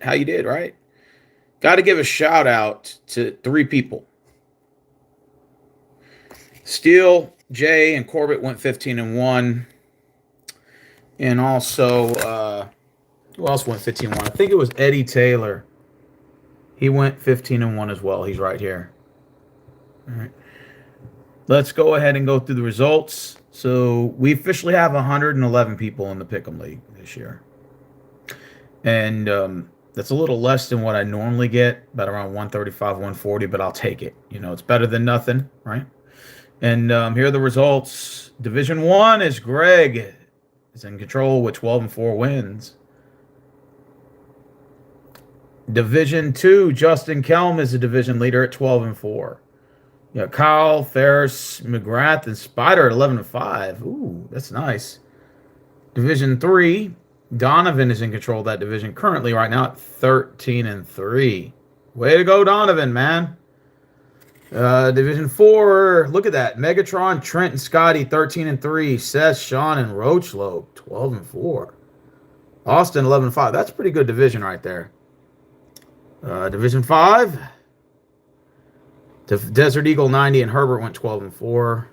how you did, right? Got to give a shout out to three people. Steele, Jay, and Corbett went 15-1. And also, who else went 15-1? I think it was Eddie Taylor. He went 15-1 as well. He's right here. All right. Let's go ahead and go through the results. So we officially have 111 people in the Pick'em League this year. And that's a little less than what I normally get, about around 135, 140, but I'll take it. You know, it's better than nothing, right? And here are the results. Division 1 is Greg is in control with 12-4 wins. Division 2, Justin Kelm is the division leader at 12-4. You got Kyle, Ferris, McGrath, and Spider at 11-5. Ooh, that's nice. Division 3, Donovan is in control of that division currently right now at 13-3. Way to go, Donovan, man. Division 4, look at that. Megatron, Trent, and Scotty, 13-3. Seth, Sean, and Roachlope, 12-4. Austin, 11-5. That's a pretty good division right there. Division 5, Desert Eagle, 90, and Herbert went 12-4.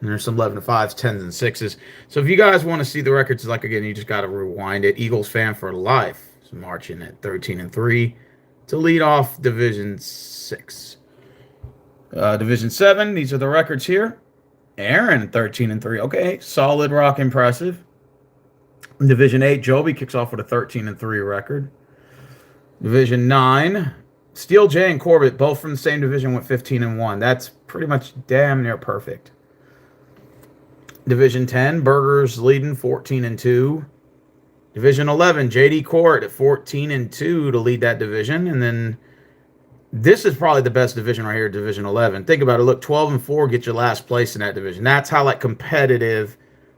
And there's some 11-5s, 10s, and 6s. So if you guys want to see the records, like again, you just got to rewind it. Eagles fan for life is marching at 13-3 to lead off Division 6. Division 7, these are the records here. Aaron, 13-3. Okay, solid rock, impressive. Division 8, Joby kicks off with a 13-3 record. Division 9, Steel J and Corbett, both from the same division, went 15-1. That's pretty much damn near perfect. Division 10, Burgers leading 14-2. Division 11, JD Court at 14-2 to lead that division. And then this is probably the best division right here, Division 11. Think about it. Look, 12-4 get your last place in that division. That's how like competitive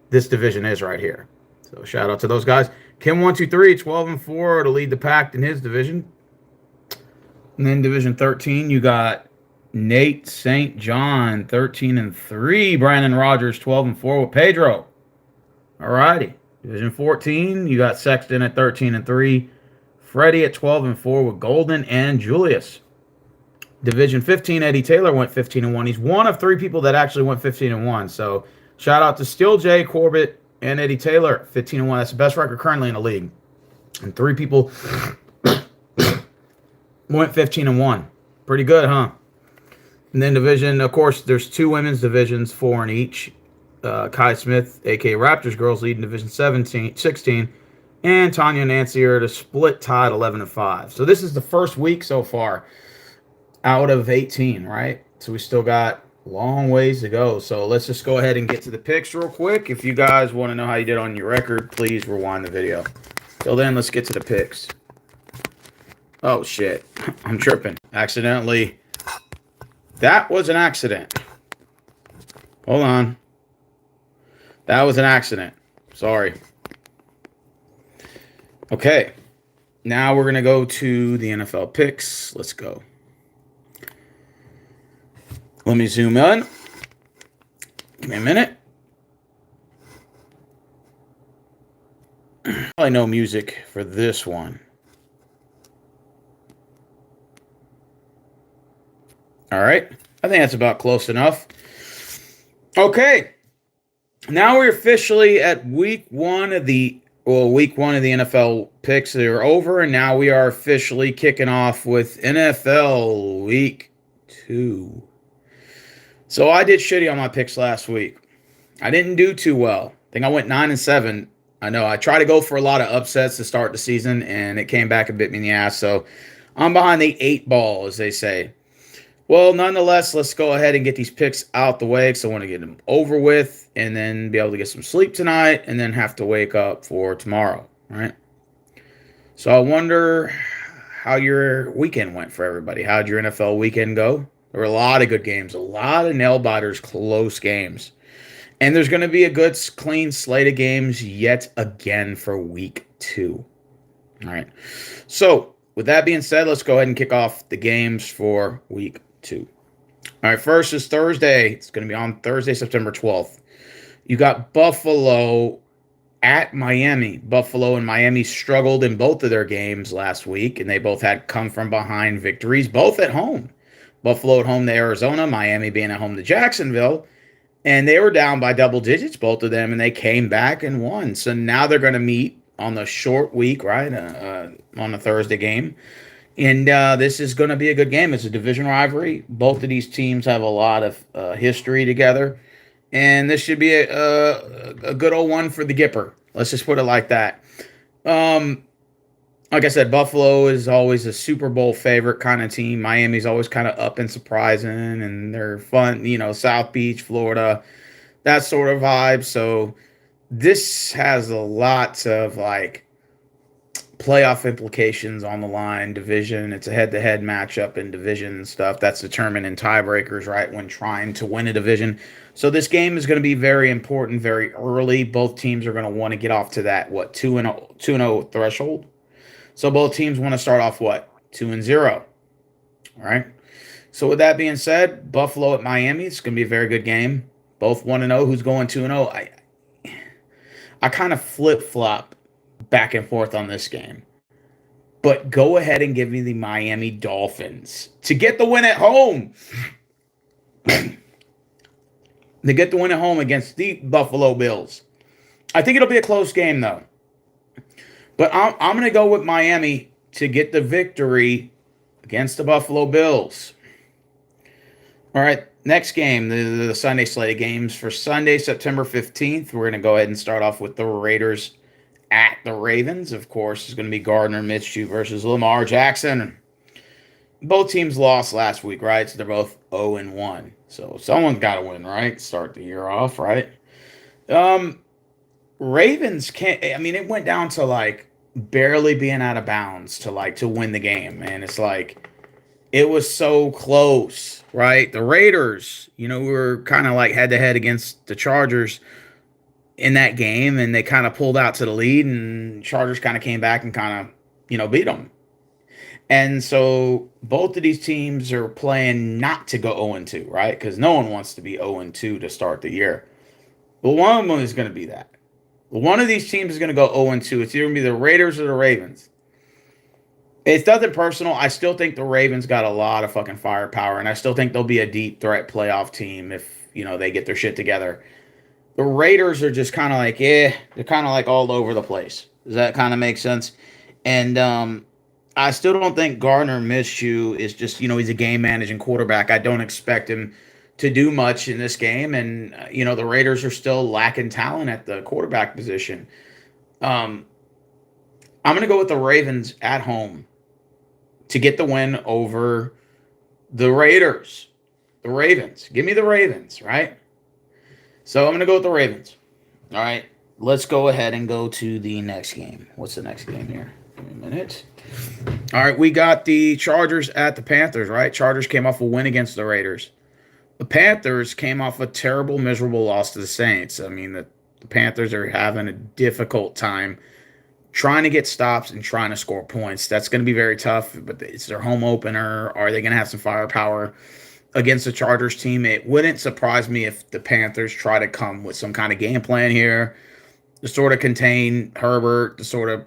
this division is right here. So shout out to those guys. Kim123, 12-4 to lead the pack in his division. And then Division 13, you got Nate St. John, 13-3. Brandon Rogers, 12-4 with Pedro. All righty. Division 14, you got Sexton at 13-3. Freddie at 12-4 with Golden and Julius. Division 15, Eddie Taylor went 15-1. He's one of three people that actually went 15-1. So shout out to Steel J, Corbett, and Eddie Taylor, 15-1. That's the best record currently in the league. And three people went 15-1. Pretty good, huh? And then division, of course, there's two women's divisions, 4 in each. Kai Smith, a.k.a. Raptors girls, leading Division 16. And Tanya and Nancy are at a split tied 11-5. So this is the first week so far out of 18, right? So we still got long ways to go. So let's just go ahead and get to the picks real quick. If you guys want to know how you did on your record, please rewind the video. Till then, let's get to the picks. Oh, shit. I'm tripping. Accidentally. That was an accident. Hold on. That was an accident. Sorry. Okay. Now we're going to go to the NFL picks. Let's go. Let me zoom in. Give me a minute. Probably no music for this one. All right. I think that's about close enough. Okay. Now we're officially at week one of the NFL picks. They're over, and now we are officially kicking off with NFL week 2. So I did shitty on my picks last week. I didn't do too well. I think I went 9-7. I know I tried to go for a lot of upsets to start the season, and it came back and bit me in the ass. So I'm behind the 8 ball, as they say. Well, nonetheless, let's go ahead and get these picks out the way because I want to get them over with and then be able to get some sleep tonight and then have to wake up for tomorrow, right? So I wonder how your weekend went for everybody. How'd your NFL weekend go? There were a lot of good games, a lot of nail-biters, close games. And there's going to be a good, clean slate of games yet again for week 2. All right. So with that being said, let's go ahead and kick off the games for week 2. All right, first is Thursday. It's going to be on Thursday, September 12th. You got Buffalo at Miami. Buffalo and Miami struggled in both of their games last week, and they both had come from behind victories, both at home. Buffalo at home to Arizona, Miami being at home to Jacksonville. And they were down by double digits, both of them, and they came back and won. So now they're going to meet on the short week, right, on the Thursday game. And this is going to be a good game. It's a division rivalry. Both of these teams have a lot of history together. And this should be a good old one for the Gipper. Let's just put it like that. Like I said, Buffalo is always a Super Bowl favorite kind of team. Miami's always kind of up and surprising, and they're fun, South Beach, Florida, that sort of vibe. So this has a lot of like playoff implications on the line, division. It's a head-to-head matchup in division and stuff. That's determined in tiebreakers, right, when trying to win a division. So this game is going to be very important very early. Both teams are going to want to get off to that, 2-0 threshold. So both teams want to start off 2-0. All right. So with that being said, Buffalo at Miami, it's going to be a very good game. Both 1-0. Who's going 2-0? I kind of flip-flop back and forth on this game. But go ahead and give me the Miami Dolphins to get the win at home. To get the win at home against the Buffalo Bills. I think it'll be a close game, though. But I'm going to go with Miami to get the victory against the Buffalo Bills. All right, next game, the Sunday slate of games for Sunday, September 15th. We're going to go ahead and start off with the Raiders at the Ravens. Of course, it's going to be Gardner Minshew versus Lamar Jackson. Both teams lost last week, right? So they're both 0-1. So someone's got to win, right? Start the year off, right? Ravens can't. I mean, it went down to like barely being out of bounds to win the game, man. It's like it was so close, right? The Raiders, were kind of like head to head against the Chargers in that game, and they kind of pulled out to the lead, and Chargers kind of came back and kind of, beat them. And so both of these teams are playing not to go 0-2, right? Because no one wants to be 0-2 to start the year. But one of them is going to be that. One of these teams is going to go 0-2. It's either going to be the Raiders or the Ravens. It's nothing personal. I still think the Ravens got a lot of fucking firepower, and I still think they'll be a deep threat playoff team if, they get their shit together. The Raiders are just kind of like, they're kind of like all over the place. Does that kind of make sense? And I still don't think Gardner Minshew is just, he's a game managing quarterback. I don't expect him to do much in this game. And, the Raiders are still lacking talent at the quarterback position. I'm going to go with the Ravens at home to get the win over the Raiders. The Ravens. Give me the Ravens, right? So I'm going to go with the Ravens. All right. Let's go ahead and go to the next game. What's the next game here? Give me a minute. All right. We got the Chargers at the Panthers, right? Chargers came off a win against the Raiders. The Panthers came off a terrible, miserable loss to the Saints. I mean, the Panthers are having a difficult time trying to get stops and trying to score points. That's going to be very tough, but it's their home opener. Are they going to have some firepower against the Chargers team? It wouldn't surprise me if the Panthers try to come with some kind of game plan here to sort of contain Herbert, to sort of,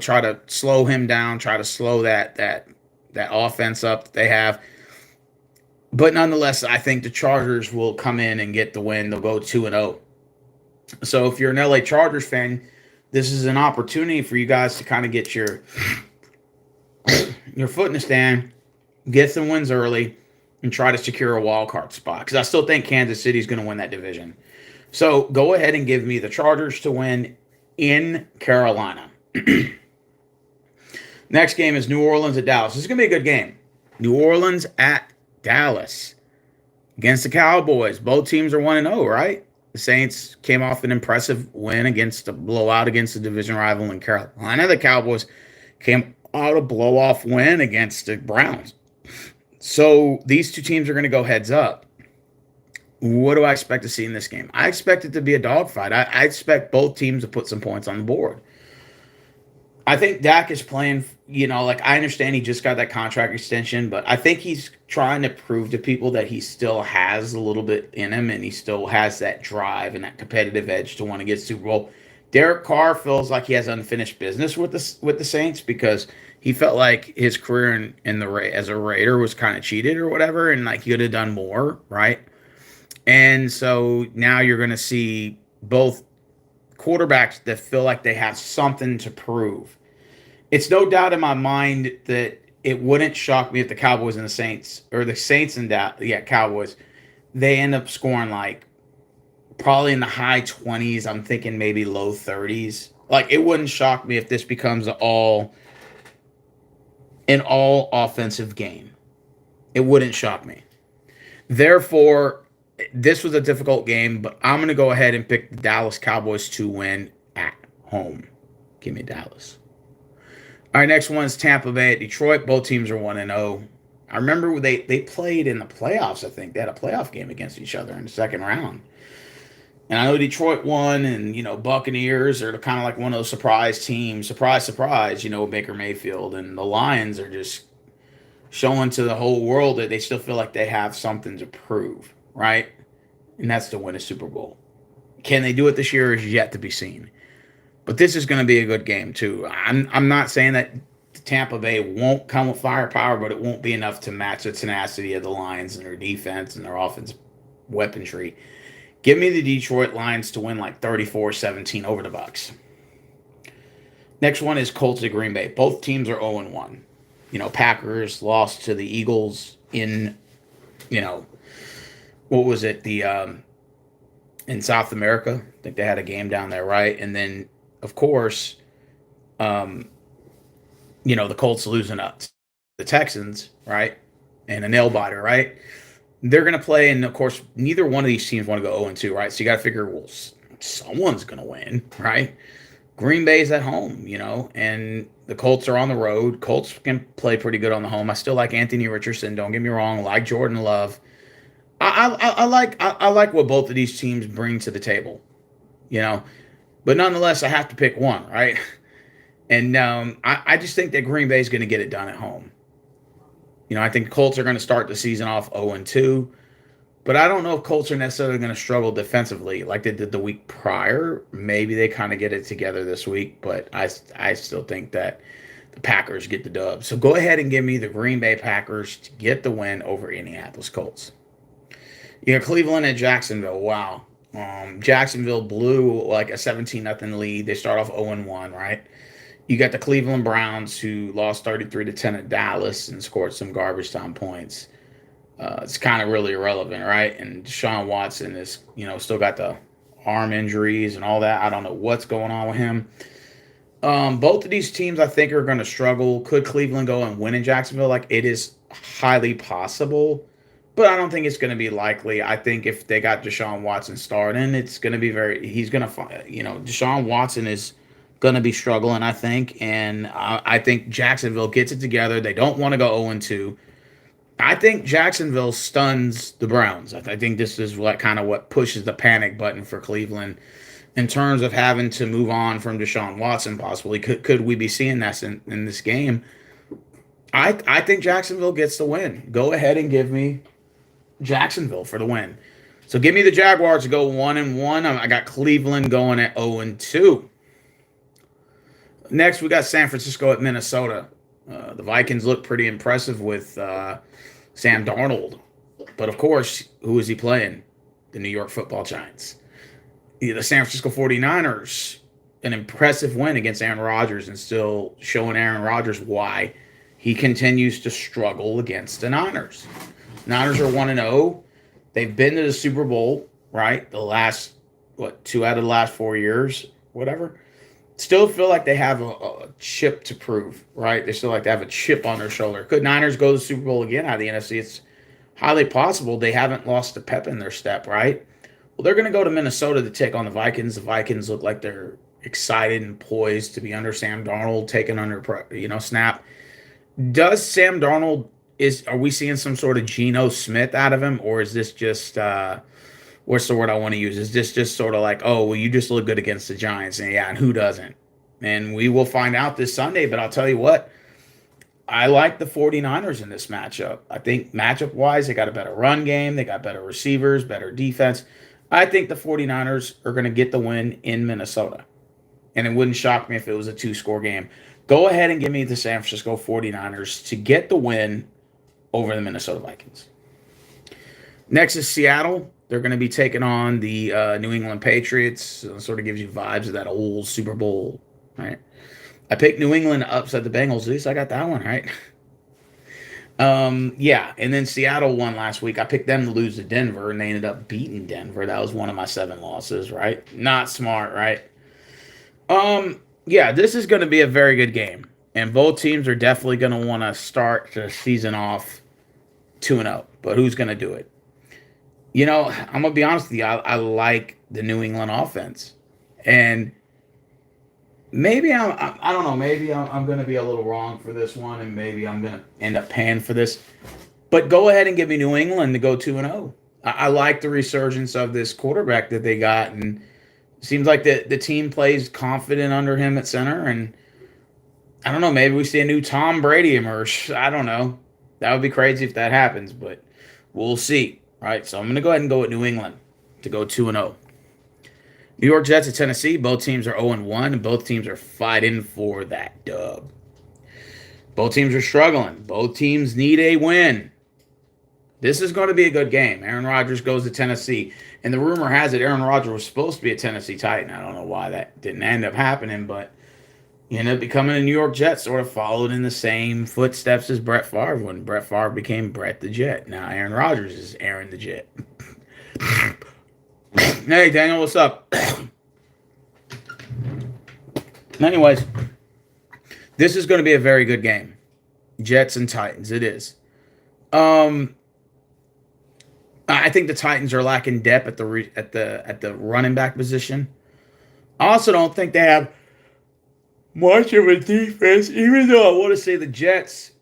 try to slow him down, try to slow that offense up that they have. But nonetheless, I think the Chargers will come in and get the win. They'll go 2-0. So if you're an LA Chargers fan, this is an opportunity for you guys to kind of get your foot in the stand, get some wins early, and try to secure a wild card spot. Because I still think Kansas City is going to win that division. So go ahead and give me the Chargers to win in Carolina. Next game is New Orleans at Dallas. This is going to be a good game. New Orleans at Dallas against the Cowboys. Both teams are 1-0, right? The Saints came off an impressive win against a blowout against the division rival in Carolina. The Cowboys came out a blow-off win against the Browns. So these two teams are going to go heads up. What do I expect to see in this game? I expect it to be a dogfight. I expect both teams to put some points on the board. I think Dak is playing, I understand he just got that contract extension, but I think he's trying to prove to people that he still has a little bit in him and he still has that drive and that competitive edge to want to get Super Bowl. Derek Carr feels like he has unfinished business with the Saints because he felt like his career in the as a Raider was kind of cheated or whatever, and like he could have done more, right? And so now you're going to see both quarterbacks that feel like they have something to prove. It's no doubt in my mind that it wouldn't shock me if the Cowboys and the Saints, or the Saints and Cowboys, they end up scoring like probably in the high 20s. I'm thinking maybe low 30s. Like it wouldn't shock me if this becomes an all offensive game. It wouldn't shock me. Therefore, this was a difficult game, but I'm going to go ahead and pick the Dallas Cowboys to win at home. Give me Dallas. All right, next one is Tampa Bay at Detroit. Both teams are 1-0. I remember they played in the playoffs, I think. They had a playoff game against each other in the second round. And I know Detroit won, and, Buccaneers are kind of like one of those surprise teams. Surprise, surprise, Baker Mayfield. And the Lions are just showing to the whole world that they still feel like they have something to prove, right? And that's to win a Super Bowl. Can they do it this year is yet to be seen. But this is going to be a good game, too. I'm not saying that Tampa Bay won't come with firepower, but it won't be enough to match the tenacity of the Lions and their defense and their offensive weaponry. Give me the Detroit Lions to win like 34-17 over the Bucs. Next one is Colts at Green Bay. Both teams are 0-1. Packers lost to the Eagles in, what was it? In South America. I think they had a game down there, right? And then, of course, the Colts losing up to the Texans, right? And a nail biter, right? They're going to play, and of course, neither one of these teams want to go 0-2, right? So you got to figure, well, someone's going to win, right? Green Bay's at home, and the Colts are on the road. Colts can play pretty good on the home. I still like Anthony Richardson. Don't get me wrong. I like Jordan Love. I like what both of these teams bring to the table, But nonetheless, I have to pick one, right? And I just think that Green Bay is going to get it done at home. I think Colts are going to start the season off 0-2. But I don't know if Colts are necessarily going to struggle defensively like they did the week prior. Maybe they kind of get it together this week, but I still think that the Packers get the dub. So go ahead and give me the Green Bay Packers to get the win over Indianapolis Colts. You got Cleveland and Jacksonville. Wow. Jacksonville blew like a 17-0 lead. They start off 0-1, right? You got the Cleveland Browns who lost 33-10 at Dallas and scored some garbage time points. It's kind of really irrelevant, right? And Deshaun Watson is, still got the arm injuries and all that. I don't know what's going on with him. Both of these teams, I think, are going to struggle. Could Cleveland go and win in Jacksonville? Like, it is highly possible, but I don't think it's going to be likely. I think if they got Deshaun Watson starting, it's going to be he's going to find, Deshaun Watson is going to be struggling, I think. And I think Jacksonville gets it together. They don't want to go 0-2. I think Jacksonville stuns the Browns. I think this is what pushes the panic button for Cleveland in terms of having to move on from Deshaun Watson possibly. Could we be seeing that in this game? I think Jacksonville gets the win. Go ahead and give me Jacksonville for the win. So give me the Jaguars to go 1-1. I got Cleveland going at 0-2. Next, we got San Francisco at Minnesota. The Vikings look pretty impressive with Sam Darnold. But, of course, who is he playing? The New York Football Giants. The San Francisco 49ers, an impressive win against Aaron Rodgers and still showing Aaron Rodgers why he continues to struggle against the Niners. Niners are 1-0. They've been to the Super Bowl, right? The last, 2 out of the last 4 years, whatever. Still feel like they have a chip to prove, right? They still like to have a chip on their shoulder. Could Niners go to the Super Bowl again out of the NFC? It's highly possible. They haven't lost the pep in their step, right? Well, they're going to go to Minnesota to take on the Vikings. The Vikings look like they're excited and poised to be under Sam Darnold, taking under, snap. Does Sam Darnold, are we seeing some sort of Geno Smith out of him, or is this just what's the word I want to use? Is this just sort of like, oh, well, you just look good against the Giants, and who doesn't? And we will find out this Sunday, but I'll tell you what, I like the 49ers in this matchup. I think matchup-wise, they got a better run game, they got better receivers, better defense. I think the 49ers are going to get the win in Minnesota. and it wouldn't shock me if it was a two-score game. Go ahead and give me the San Francisco 49ers to get the win over the Minnesota Vikings. Next is Seattle. They're going to be taking on the New England Patriots. So it sort of gives you vibes of that old Super Bowl, right? I picked New England to upset the Bengals. At least I got that one right. Yeah, and then Seattle won last week. I picked them to lose to Denver, and they ended up beating Denver. That was one of my 7 losses, right? Not smart, right? Yeah, this is going to be a very good game, and both teams are definitely going to want to start the season off 2-0. But who's going to do it? You know, I'm gonna be honest with you. I like the New England offense, and maybe I don't know. Maybe I'm going to be a little wrong for this one, and maybe I'm going to end up paying for this. But go ahead and give me New England to go 2-0. I like the resurgence of this quarterback that they got, and it seems like the team plays confident under him at center. And I don't know. Maybe we see a new Tom Brady emerge. I don't know. That would be crazy if that happens, but we'll see. Right, so I'm going to go ahead and go with New England to go 2-0. New York Jets at Tennessee. Both teams are 0-1, and both teams are fighting for that dub. Both teams are struggling. Both teams need a win. This is going to be a good game. Aaron Rodgers goes to Tennessee, and the rumor has it Aaron Rodgers was supposed to be a Tennessee Titan. I don't know why that didn't end up happening, but he ended up becoming a New York Jet, sort of followed in the same footsteps as Brett Favre when Brett Favre became Brett the Jet. Now Aaron Rodgers is Aaron the Jet. Hey, Daniel, what's up? Anyways, this is going to be a very good game. Jets and Titans, it is. I think the Titans are lacking depth at the running back position. I also don't think they have much of a defense, even though I want to say the Jets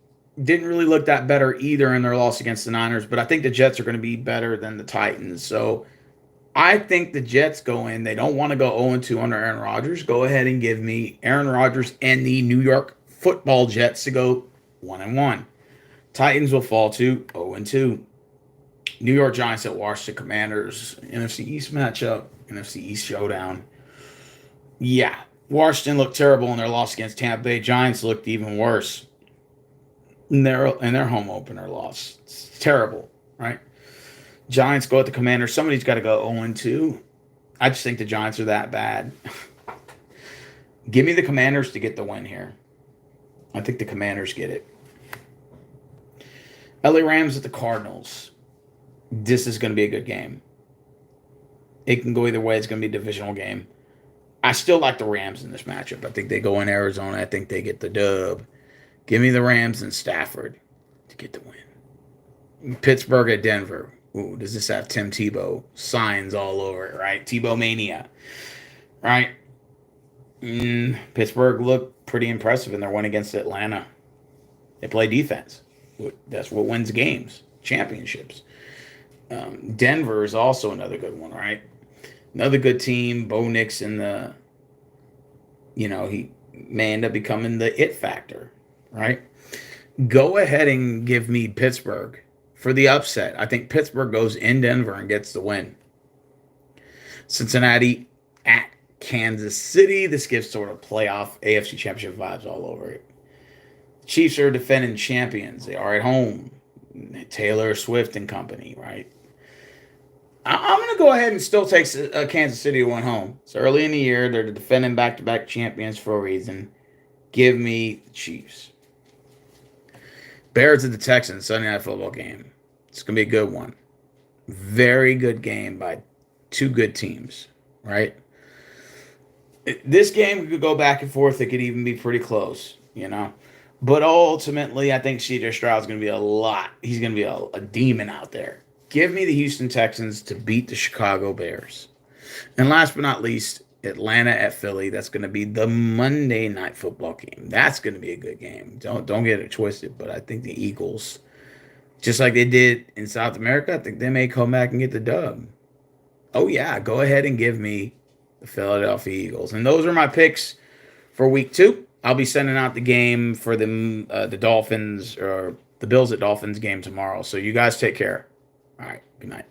didn't really look that better either in their loss against the Niners, but I think the Jets are going to be better than the Titans. So I think the Jets go in. They don't want to go 0-2 under Aaron Rodgers. Go ahead and give me Aaron Rodgers and the New York Football Jets to go 1-1. Titans will fall to 0-2. New York Giants at Washington Commanders. NFC East matchup. NFC East showdown. Yeah. Washington looked terrible in their loss against Tampa Bay. Giants looked even worse in their home opener loss. It's terrible, right? Giants go at the Commanders. Somebody's got to go 0-2. I just think the Giants are that bad. Give me the Commanders to get the win here. I think the Commanders get it. LA Rams at the Cardinals. This is going to be a good game. It can go either way. It's going to be a divisional game. I still like the Rams in this matchup. I think they go in Arizona. I think they get the dub. Give me the Rams and Stafford to get the win. Pittsburgh at Denver. Ooh, does this have Tim Tebow signs all over it, right? Tebow mania, right? Pittsburgh looked pretty impressive in their win against Atlanta. They play defense. That's what wins games, championships. Denver is also another good one, right? Another good team. Bo Nix he may end up becoming the it factor, right? Go ahead and give me Pittsburgh for the upset. I think Pittsburgh goes in Denver and gets the win. Cincinnati at Kansas City. This gives sort of playoff AFC Championship vibes all over it. Chiefs are defending champions. They are at home. Taylor Swift and company, right? I'm going to go ahead and still take Kansas City to win home. It's early in the year. They're the defending back-to-back champions for a reason. Give me the Chiefs. Bears at the Texans, Sunday Night Football game. It's going to be a good one. Very good game by two good teams, right? This game could go back and forth. It could even be pretty close, But ultimately, I think C.J. Stroud's going to be he's going to be a demon out there. Give me the Houston Texans to beat the Chicago Bears. And last but not least, Atlanta at Philly. That's going to be the Monday Night Football game. That's going to be a good game. Don't get it twisted, but I think the Eagles, just like they did in South America, I think they may come back and get the dub. Oh, yeah. Go ahead and give me the Philadelphia Eagles. And those are my picks for week 2. I'll be sending out the game for the Dolphins or the Bills at Dolphins game tomorrow. So you guys take care. All right. Good night.